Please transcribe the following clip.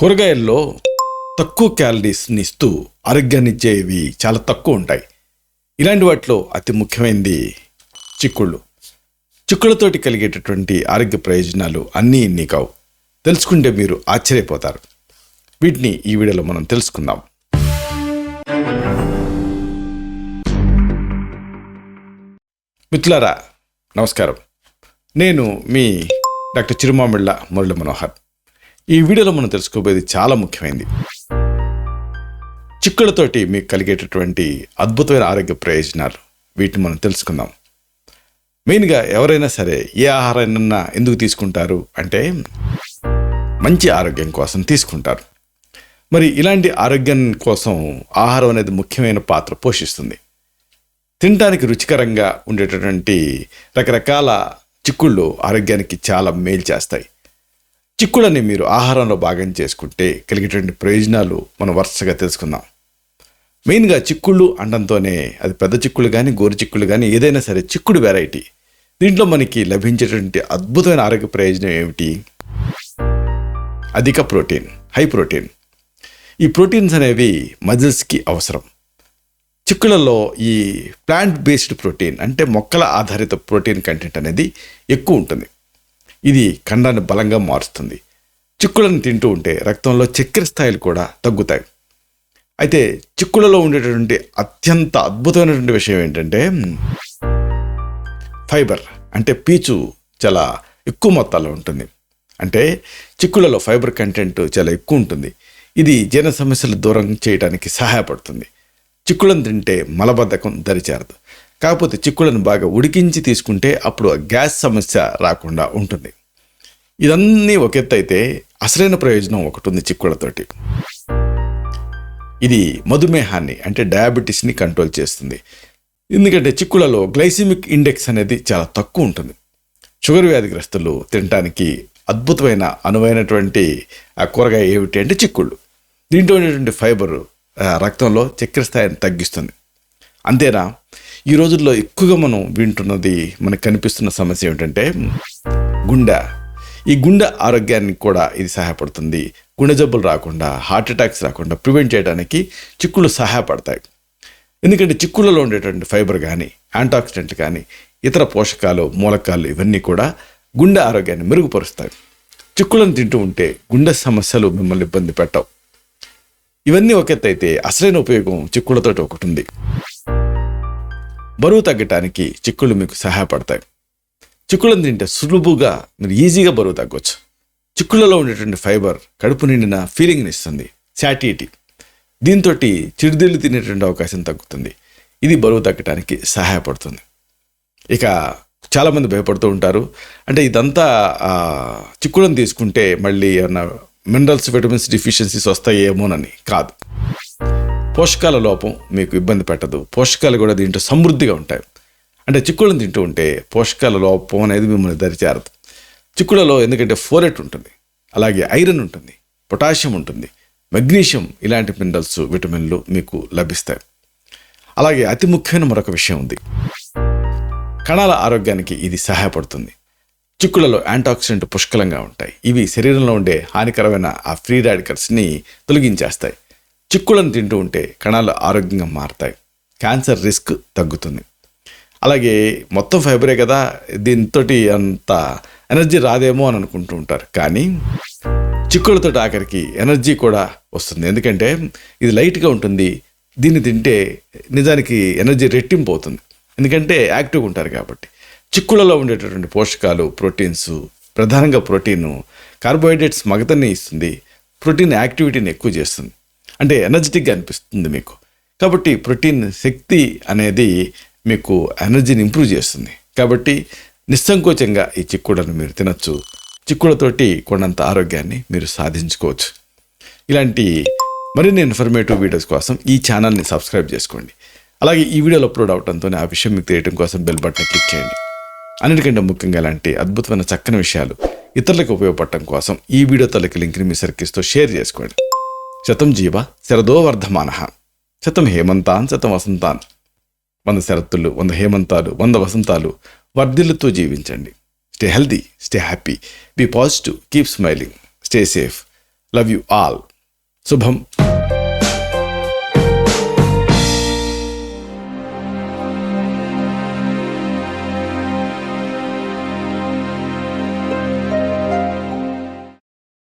కూరగాయల్లో తక్కువ క్యాలరీస్ని ఇస్తూ ఆరోగ్యాన్ని ఇచ్చేవి చాలా తక్కువ ఉంటాయి. ఇలాంటి వాటిలో అతి ముఖ్యమైనది చిక్కుళ్ళు. చిక్కుళ్ళతోటి కలిగేటటువంటి ఆరోగ్య ప్రయోజనాలు అన్నీ ఇన్ని కావు. తెలుసుకుంటే మీరు ఆశ్చర్యపోతారు. వీటిని ఈ వీడియోలో మనం తెలుసుకుందాం. మిత్రులారా, నమస్కారం. నేను మీ డాక్టర్ చిరుమామిళ్ళ మురళి మనోహర్. ఈ వీడియోలో మనం తెలుసుకోబోయేది చాలా ముఖ్యమైనది. చిక్కుళ్ళతోటి మీకు కలిగేటటువంటి అద్భుతమైన ఆరోగ్య ప్రయోజనాలు, వీటిని మనం తెలుసుకుందాం. మెయిన్గా ఎవరైనా సరే ఏ ఆహారాన్నైనా ఎందుకు తీసుకుంటారు అంటే మంచి ఆరోగ్యం కోసం తీసుకుంటారు. మరి ఇలాంటి ఆరోగ్యం కోసం ఆహారం అనేది ముఖ్యమైన పాత్ర పోషిస్తుంది. తినడానికి రుచికరంగా ఉండేటటువంటి రకరకాల చిక్కుళ్ళు ఆరోగ్యానికి చాలా మేలు చేస్తాయి. చిక్కుళ్ళని మీరు ఆహారంలో భాగం చేసుకుంటే కలిగేటువంటి ప్రయోజనాలు మనం వరుసగా తెలుసుకుందాం. మెయిన్గా చిక్కుళ్ళు అనడంతోనే అది పెద్ద చిక్కుళ్ళు కానీ గోరు చిక్కుళ్ళు కానీ ఏదైనా సరే చిక్కుడు వెరైటీ. దీంట్లో మనకి లభించేటువంటి అద్భుతమైన ఆరోగ్య ప్రయోజనం ఏమిటి? అధిక ప్రోటీన్, హై ప్రోటీన్. ఈ ప్రోటీన్స్ అనేవి మజిల్స్కి అవసరం. చిక్కులలో ఈ ప్లాంట్ బేస్డ్ ప్రోటీన్ అంటే మొక్కల ఆధారిత ప్రోటీన్ కంటెంట్ అనేది ఎక్కువ ఉంటుంది. ఇది ఖండాన్ని బలంగా మారుస్తుంది. చిక్కులను తింటూ ఉంటే రక్తంలో చక్కెర స్థాయిలు కూడా తగ్గుతాయి. అయితే చిక్కులలో ఉండేటటువంటి అత్యంత అద్భుతమైనటువంటి విషయం ఏంటంటే ఫైబర్, అంటే పీచు చాలా ఎక్కువ మొత్తాల్లో ఉంటుంది. అంటే చిక్కులలో ఫైబర్ కంటెంట్ చాలా ఎక్కువ ఉంటుంది. ఇది జీర్ణ సమస్యలు దూరం చేయడానికి సహాయపడుతుంది. చిక్కులను తింటే మలబద్ధకం దరిచేరదు. కాకపోతే చిక్కులను బాగా ఉడికించి తీసుకుంటే అప్పుడు గ్యాస్ సమస్య రాకుండా ఉంటుంది. ఇదన్నీ ఒక ఎత్తు అయితే అసలైన ప్రయోజనం ఒకటి ఉంది చిక్కుళ్ళతోటి. ఇది మధుమేహాన్ని అంటే డయాబెటీస్ని కంట్రోల్ చేస్తుంది. ఎందుకంటే చిక్కుళ్ళలో గ్లైసిమిక్ ఇండెక్స్ అనేది చాలా తక్కువ ఉంటుంది. షుగర్ వ్యాధిగ్రస్తులు తినడానికి అద్భుతమైన అనువైనటువంటి ఆ కూరగాయ ఏమిటి అంటే చిక్కుళ్ళు. దీంట్లో ఉండేటువంటి ఫైబర్ రక్తంలో చక్కెర స్థాయిని తగ్గిస్తుంది. అంతేనా, ఈ రోజుల్లో ఎక్కువగా మనం వింటున్నది, మనకు కనిపిస్తున్న సమస్య ఏమిటంటే గుండె. ఈ గుండె ఆరోగ్యానికి కూడా ఇది సహాయపడుతుంది. గుండె జబ్బులు రాకుండా, హార్ట్ అటాక్స్ రాకుండా ప్రివెంట్ చేయడానికి చిక్కుళ్ళు సహాయపడతాయి. ఎందుకంటే చిక్కుళ్ళలో ఉండేటువంటి ఫైబర్ కానీ, యాంటాక్సిడెంట్ కానీ, ఇతర పోషకాలు, మూలకాలు ఇవన్నీ కూడా గుండె ఆరోగ్యాన్ని మెరుగుపరుస్తాయి. చిక్కుళ్ళను తింటూ ఉంటే గుండె సమస్యలు మిమ్మల్ని ఇబ్బంది పెట్టవు. ఇవన్నీ ఒక ఎత్తు అయితే అసలైన ఉపయోగం చిక్కుళ్ళతో ఒకటి ఉంది. బరువు తగ్గటానికి చిక్కుళ్ళు మీకు సహాయపడతాయి. చిక్కుళ్ళను తింటే సులువుగా మీరు ఈజీగా బరువు తగ్గవచ్చు. చిక్కుళ్ళలో ఉండేటువంటి ఫైబర్ కడుపు నిండిన ఫీలింగ్ని ఇస్తుంది, శాటిటీ. దీంతో చిరుతిళ్ళు తినేటువంటి అవకాశం తగ్గుతుంది. ఇది బరువు తగ్గటానికి సహాయపడుతుంది. ఇక చాలామంది భయపడుతూ ఉంటారు, అంటే ఇదంతా చిక్కుళ్ళను తీసుకుంటే మళ్ళీ ఏమన్నా మినరల్స్, విటమిన్స్ డిఫిషియన్సీస్ వస్తాయేమోనని. కాదు, పోషకాల లోపం మీకు ఇబ్బంది పెట్టదు. పోషకాలు కూడా దీంట్లో సమృద్ధిగా ఉంటాయి. అంటే చిక్కుళ్ళను తింటూ ఉంటే పోషకాల లోపం అనేది మిమ్మల్ని దరిచేరదు. చిక్కుళ్ళలో ఎందుకంటే ఫోలేట్ ఉంటుంది, అలాగే ఐరన్ ఉంటుంది, పొటాషియం ఉంటుంది, మెగ్నీషియం, ఇలాంటి మినరల్స్, విటమిన్లు మీకు లభిస్తాయి. అలాగే అతి ముఖ్యమైన మరొక విషయం ఉంది. కణాల ఆరోగ్యానికి ఇది సహాయపడుతుంది. చిక్కుళ్ళలో యాంటాక్సిడెంట్ పుష్కలంగా ఉంటాయి. ఇవి శరీరంలో ఉండే హానికరమైన ఆ ఫ్రీ రాడికల్స్ని తొలగించేస్తాయి. చిక్కుళ్ళను తింటూ ఉంటే కణాలు ఆరోగ్యంగా మారుతాయి. క్యాన్సర్ రిస్క్ తగ్గుతుంది. అలాగే మొత్తం ఫైబరే కదా, దీంతో అంత ఎనర్జీ రాదేమో అని అనుకుంటూ ఉంటారు. కానీ చిక్కుళ్ళతో ఆఖరికి ఎనర్జీ కూడా వస్తుంది. ఎందుకంటే ఇది లైట్గా ఉంటుంది. దీన్ని తింటే నిజానికి ఎనర్జీ రెట్టింపు అవుతుంది. ఎందుకంటే యాక్టివ్గా ఉంటారు కాబట్టి. చిక్కుళ్ళలో ఉండేటటువంటి పోషకాలు, ప్రోటీన్స్, ప్రధానంగా ప్రోటీను కార్బోహైడ్రేట్స్ మగతని ఇస్తుంది. ప్రోటీన్ యాక్టివిటీని ఎక్కువ చేస్తుంది, అంటే ఎనర్జెటిక్గా అనిపిస్తుంది మీకు. కాబట్టి ప్రోటీన్ శక్తి అనేది మీకు ఎనర్జీని ఇంప్రూవ్ చేస్తుంది. కాబట్టి నిస్సంకోచంగా ఈ చిక్కుళ్ళను మీరు తినచ్చు. చిక్కుళ్ళతోటి కొండంత ఆరోగ్యాన్ని మీరు సాధించుకోవచ్చు. ఇలాంటి మరిన్ని ఇన్ఫర్మేటివ్ వీడియోస్ కోసం ఈ ఛానల్ని సబ్స్క్రైబ్ చేసుకోండి. అలాగే ఈ వీడియోలో అప్లోడ్ అవడంతోనే ఆ విషయం మీకు తెలియడం కోసం బెల్ బటన్ క్లిక్ చేయండి. అన్నిటికంటే ముఖ్యంగా ఇలాంటి అద్భుతమైన చక్కని విషయాలు ఇతరులకు ఉపయోగపడటం కోసం ఈ వీడియో తలకి లింక్ని మీ సర్కిల్స్తో షేర్ చేసుకోండి. శతం జీవ శరదో వర్ధమానః, శతం హేమంతాన్ శతం వసంతాన్. 100 శరత్తులు, 100 హేమంతాలు, 100 వసంతాలు వర్ధిల్లుతూ జీవించండి. Stay healthy, stay happy, be positive, keep smiling, stay safe. Love you all. శుభం.